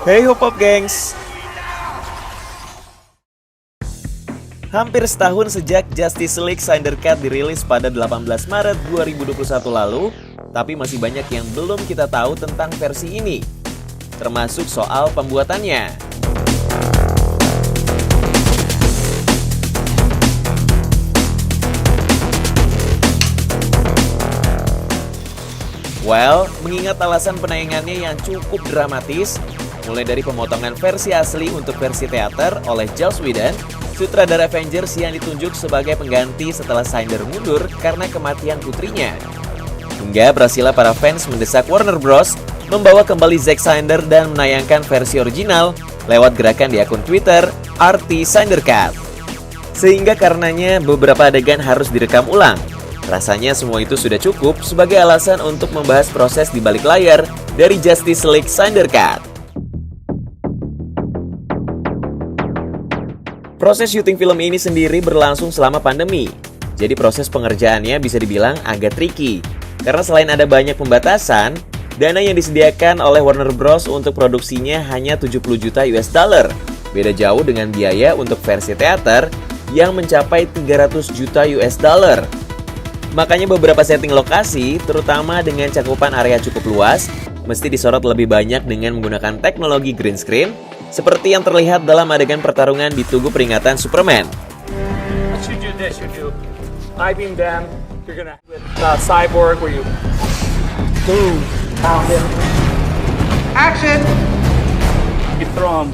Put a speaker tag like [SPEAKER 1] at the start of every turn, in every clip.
[SPEAKER 1] Hey Hopop gengs! Hampir setahun sejak Justice League Snyder Cut dirilis pada 18 Maret 2021 lalu, tapi masih banyak yang belum kita tahu tentang versi ini, termasuk soal pembuatannya. Well, mengingat alasan penayangannya yang cukup dramatis, mulai dari pemotongan versi asli untuk versi teater oleh Joss Whedon, sutradara Avengers yang ditunjuk sebagai pengganti setelah Snyder mundur karena kematian putrinya. Hingga berhasilnya para fans mendesak Warner Bros. Membawa kembali Zack Snyder dan menayangkan versi original lewat gerakan di akun Twitter RT Snyder Cut. Sehingga karenanya beberapa adegan harus direkam ulang. Rasanya semua itu sudah cukup sebagai alasan untuk membahas proses di balik layar dari Justice League Snyder Cut. Proses syuting film ini sendiri berlangsung selama pandemi. Jadi proses pengerjaannya bisa dibilang agak tricky. Karena selain ada banyak pembatasan, dana yang disediakan oleh Warner Bros. Untuk produksinya hanya 70 juta US dollar. Beda jauh dengan biaya untuk versi teater yang mencapai 300 juta US dollar. Makanya beberapa setting lokasi, terutama dengan cakupan area cukup luas, mesti disorot lebih banyak dengan menggunakan teknologi green screen, seperti yang terlihat dalam adegan pertarungan di Tugu Peringatan Superman.
[SPEAKER 2] Cyborg where you boom, pound him. Action! You throw him.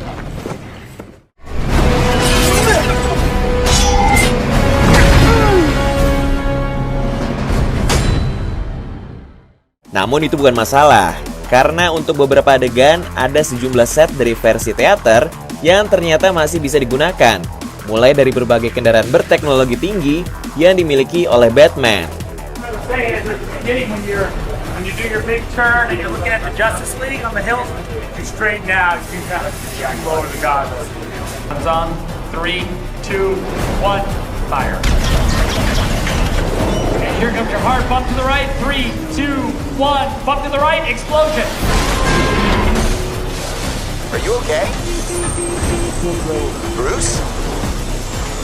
[SPEAKER 1] Namun itu bukan masalah, karena untuk beberapa adegan ada sejumlah set dari versi teater yang ternyata masih bisa digunakan, mulai dari berbagai kendaraan berteknologi tinggi yang dimiliki oleh Batman.
[SPEAKER 2] Here comes your hard bump to the right. 3, 2, 1. Bump to the right. Explosion.
[SPEAKER 3] Are you okay? Bruce?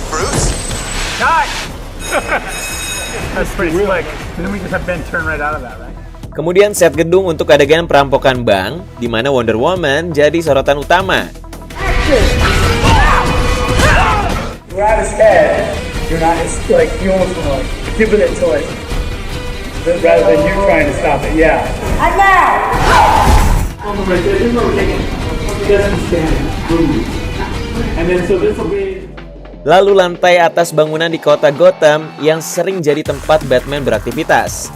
[SPEAKER 3] Bruce?
[SPEAKER 2] Cut! That's pretty slick. And then we just have Ben turn right out of that, right?
[SPEAKER 1] Kemudian set gedung untuk adegan perampokan bank, di mana Wonder Woman jadi sorotan utama.
[SPEAKER 2] Grab his head. You're not, it's like, you almost want to give it to it. Rather than you trying to stop it, yeah. I'm out! And then so this will be...
[SPEAKER 1] Lalu lantai atas bangunan di kota Gotham yang sering jadi tempat Batman beraktivitas.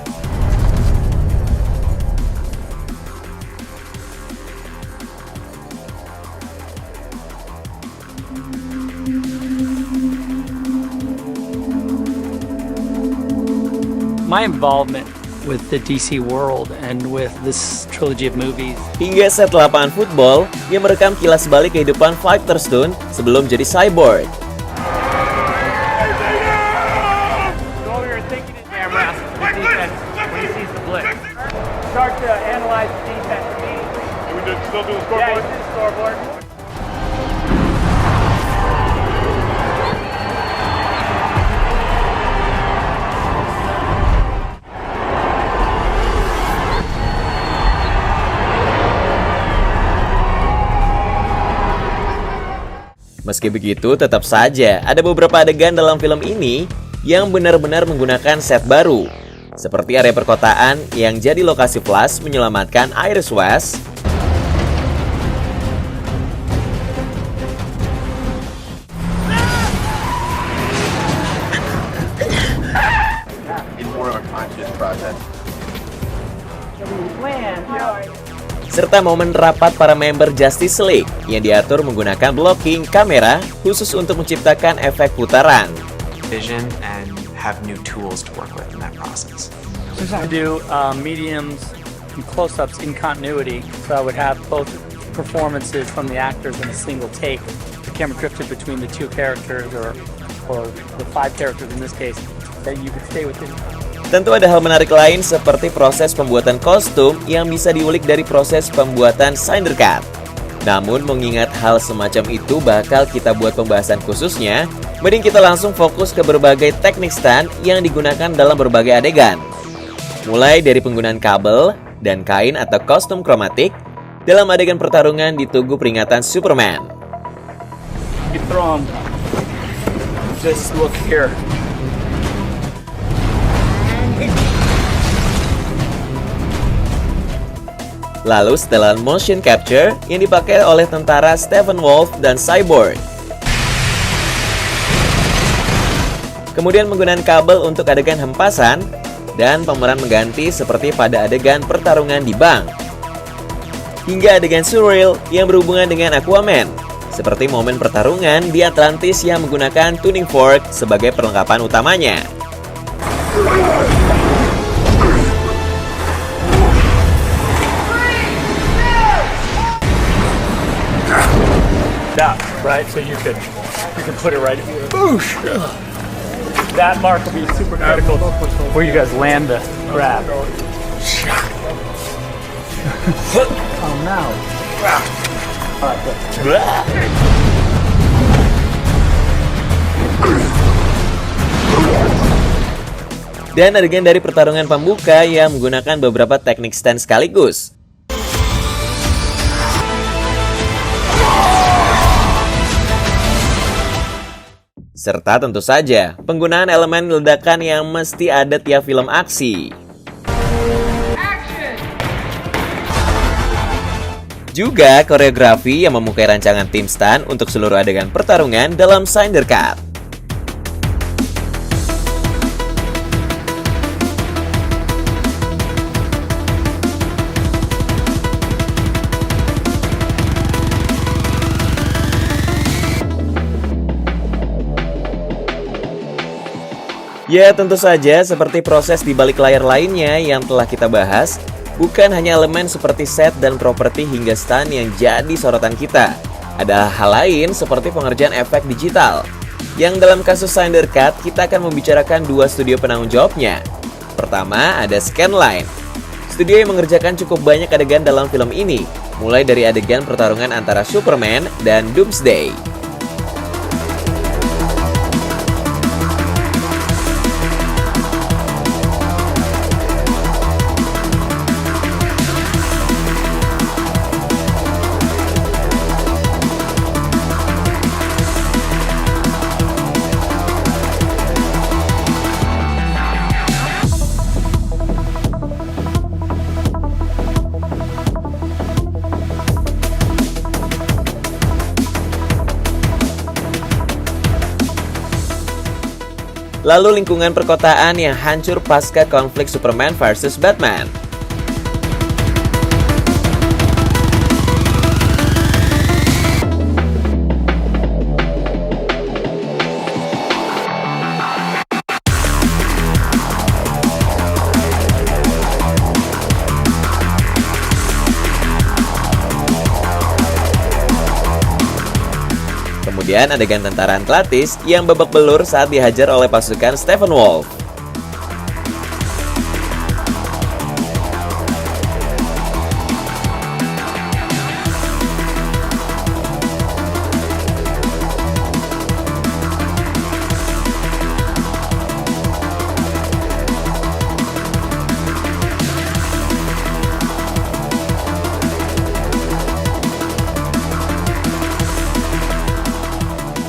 [SPEAKER 4] My involvement with the DC world and with this trilogy of movies.
[SPEAKER 1] Hingga set lapangan football yang merekam kilas balik kehidupan Fighter Stone sebelum jadi cyborg.
[SPEAKER 2] Start to analyze the defense. We did still do the scoreboard? Yeah, you did the scoreboard.
[SPEAKER 1] Meski begitu, tetap saja ada beberapa adegan dalam film ini yang benar-benar menggunakan set baru. Seperti area perkotaan yang jadi lokasi Flash menyelamatkan Iris West. Serta momen rapat para member Justice League yang diatur menggunakan blocking kamera khusus untuk menciptakan efek putaran.
[SPEAKER 5] Vision and have new tools to work with in that process.
[SPEAKER 4] I do mediums and close-ups in continuity, so I would have both performances from the actors in a single take. The camera drifted between the two characters or the five characters in this case, that you could stay within.
[SPEAKER 1] Tentu ada hal menarik lain seperti proses pembuatan kostum yang bisa diulik dari proses pembuatan Snyder Cut. Namun mengingat hal semacam itu bakal kita buat pembahasan khususnya, mending kita langsung fokus ke berbagai teknik stunt yang digunakan dalam berbagai adegan. Mulai dari penggunaan kabel dan kain atau kostum kromatik dalam adegan pertarungan di Tugu Peringatan Superman.
[SPEAKER 4] You throw 'em. Just look here.
[SPEAKER 1] Lalu setelan motion capture yang dipakai oleh tentara Steppenwolf dan Cyborg. Kemudian menggunakan kabel untuk adegan hempasan dan pemeran mengganti seperti pada adegan pertarungan di bank. Hingga adegan surreal yang berhubungan dengan Aquaman, seperti momen pertarungan di Atlantis yang menggunakan tuning fork sebagai perlengkapan utamanya.
[SPEAKER 4] That, right? So you could put it right. Boosh! That mark will be super critical where you guys land the grab. Oh no. Alright, good.
[SPEAKER 1] Dan adegan dari pertarungan pembuka yang menggunakan beberapa teknik stunt sekaligus. Serta tentu saja penggunaan elemen ledakan yang mesti ada tiap film aksi. Juga koreografi yang memukai rancangan tim stunt untuk seluruh adegan pertarungan dalam Snyder Cut. Ya tentu saja seperti proses di balik layar lainnya yang telah kita bahas, bukan hanya elemen seperti set dan properti hingga stunt yang jadi sorotan kita. Ada hal lain seperti pengerjaan efek digital, yang dalam kasus Snyder Cut kita akan membicarakan dua studio penanggung jawabnya. Pertama ada Scanline, studio yang mengerjakan cukup banyak adegan dalam film ini, mulai dari adegan pertarungan antara Superman dan Doomsday. Lalu lingkungan perkotaan yang hancur pasca konflik Superman versus Batman. Kemudian adegan tentara Atlantis yang babak belur saat dihajar oleh pasukan Steppenwolf.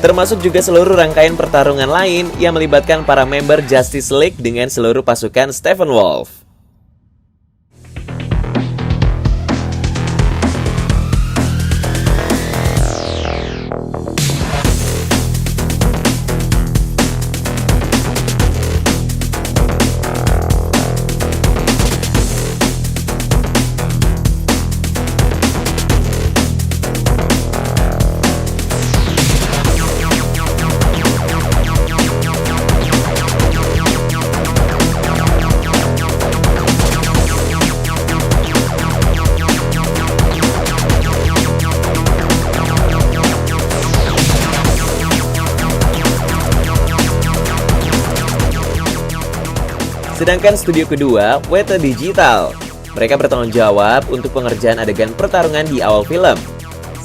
[SPEAKER 1] Termasuk juga seluruh rangkaian pertarungan lain yang melibatkan para member Justice League dengan seluruh pasukan Steppenwolf. Sedangkan studio kedua, Weta Digital. Mereka bertanggung jawab untuk pengerjaan adegan pertarungan di awal film.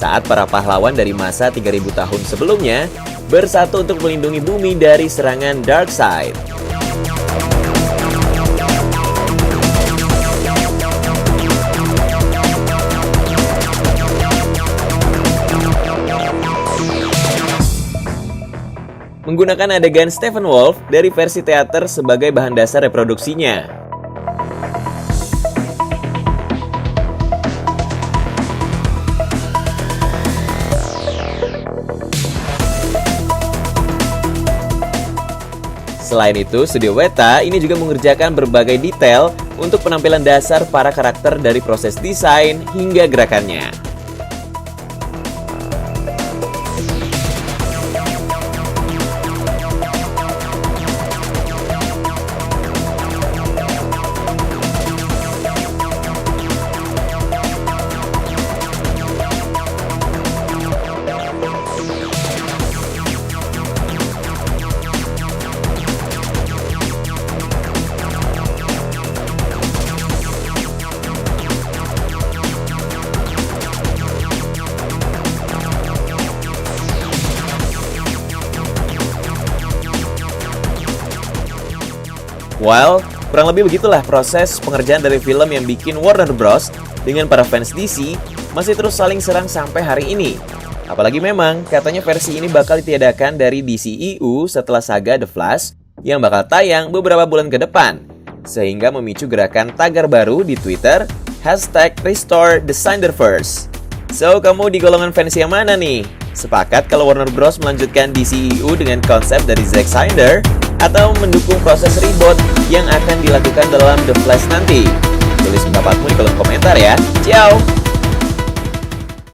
[SPEAKER 1] saat para pahlawan dari masa 3000 tahun sebelumnya bersatu untuk melindungi bumi dari serangan Darkseid. Menggunakan adegan Steppenwolf dari versi teater sebagai bahan dasar reproduksinya. Selain itu, Studio Weta ini juga mengerjakan berbagai detail untuk penampilan dasar para karakter dari proses desain hingga gerakannya. Well, kurang lebih begitulah proses pengerjaan dari film yang bikin Warner Bros. Dengan para fans DC masih terus saling serang sampai hari ini. Apalagi memang katanya versi ini bakal ditiadakan dari DCEU setelah saga The Flash yang bakal tayang beberapa bulan ke depan. Sehingga memicu gerakan tagar baru di Twitter, #RestoreTheSnyderverse. So, kamu di golongan fans yang mana nih? Sepakat kalau Warner Bros. Melanjutkan DCEU dengan konsep dari Zack Snyder atau mendukung proses reboot yang akan dilakukan dalam The Flash nanti? Tulis pendapatmu di kolom komentar ya. Ciao!